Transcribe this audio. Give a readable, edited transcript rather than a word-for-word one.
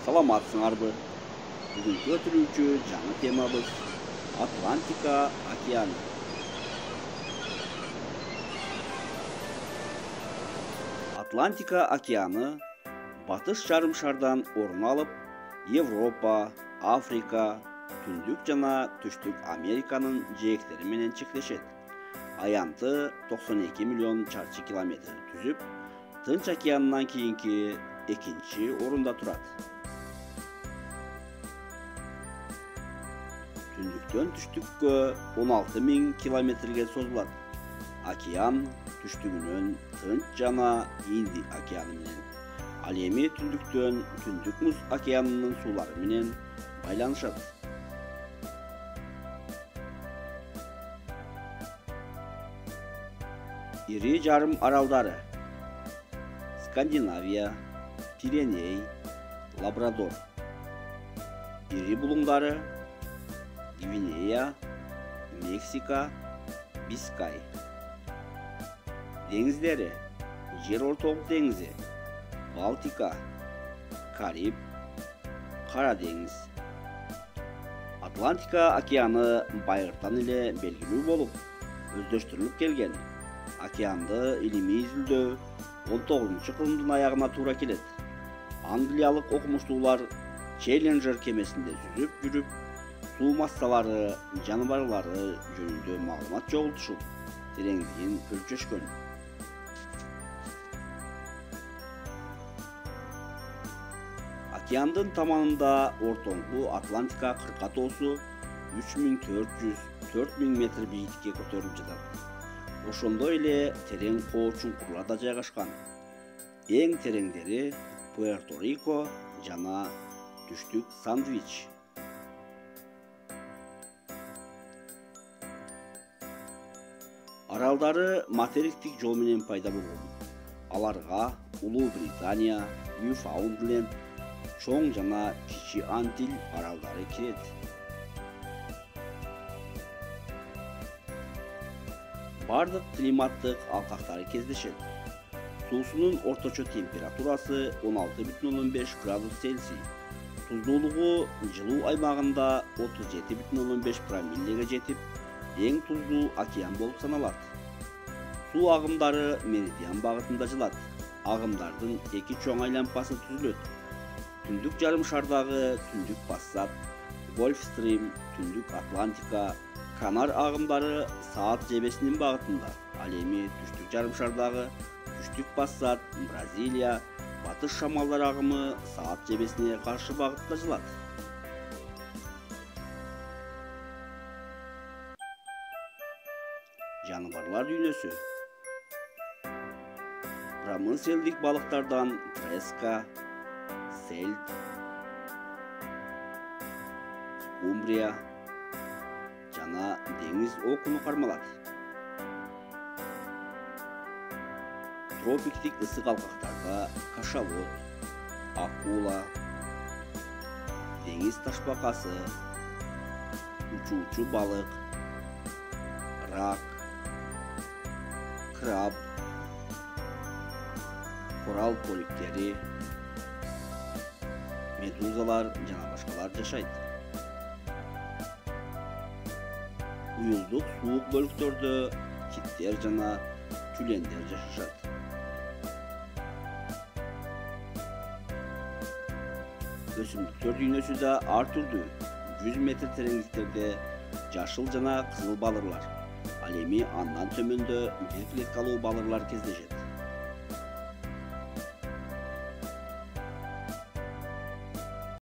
Саламатсыңарбы? Бүгүнкү өтүрүүчү жаңы темабыз Атлантика океаны. Атлантика океаны батыш жарым шардан орун алып, Европа, Африка, Түндүк жана Түштүк Американын жээктери менен чектешет. Аянты 92 миллион чарчы километр түзүп, Тынч океанынан кийинки экинчи орунда турат. Түндүктөн түштүккө 16 000 километрге созулат. Океан түштүгүнөн Тынч жана Индия океаны менен, ал эми түндүктөн Түндүк муз океанынын суулары менен байланышат. Ири жарым аралдары: Скандинавия, Пиреней, Лабрадор. Ири булуңдары: Гвинея, Мексика, Бискай. Деңиздери: Жер ортолук деңизи, Балтика, Кариб, Кара деңиз. Атлантика океаны байыртан эле белгилүү болуп, өздөштүрүлүп келген. Океанды илимий изилдөө 19-кылымдын аягына туура келет. Англиялык окумуштуулар Челленджер кемесинде сүзүп жүрүп, суу массалары, жаныбарлары жөнүндө маалымат жогултушуп, тереңдигин өлчөшкөн. Океандын таманында ортоңку Атлантика кыркатоосу 3400-4000 метр бийиктикке көтөрүлүп жатат. Ошондой эле терең коо чуңкурлар да жайгашкан. Эң тереңдери Пуэрто-Рико жана Түштүк Сандвич. Аралдары материктик жол менен пайда болгон. Аларга Улуу Британия, Ньюфаундленд, Чоң жана Кичи Антиль аралдары кирет. Бардык климаттык алкактары кездешет. Суусунун орточо температурасы 16,5 градус Цельсий. Туздуулугу жылуу аймагында 37,5 промиллеге жетип, эң туздуу океан болуп саналат. Суу агымдары меридиан багытында жылат. Агымдардын эки чоң айланпасы түзүлөт. Түндүк жарым шардагы Түндүк Пассат, Гольфстрим, Түндүк Атлантика, Канар агымдары саат жебесинин багытында. Ал эми түштүк жарым шардагы Түштүк Пассат, Бразилия, батыш шамалдар агымы саат жебесине каршы багытта жылат. Жаныбарлар дүйнөсү: промыселдик балыктардан треска, сельд, скумбрия жана деңиз окуну кармалат. Тропиктик ысык алкактарда кашалот, акула, деңиз ташбакасы, учуучу балык, рак, краб, коралл полиптери, медузалар жана башкалар жашайт. Уюлдук суук бөлүктөрдө киттер жана тюлендер жашашат. Өсүмдүктөр дүйнөсү да ар түрдүү. 100 метр тереңдиктерде жашыл жана кызыл балырлар, ал эми андан төмөндө бир клеткалуу балырлар кездешет.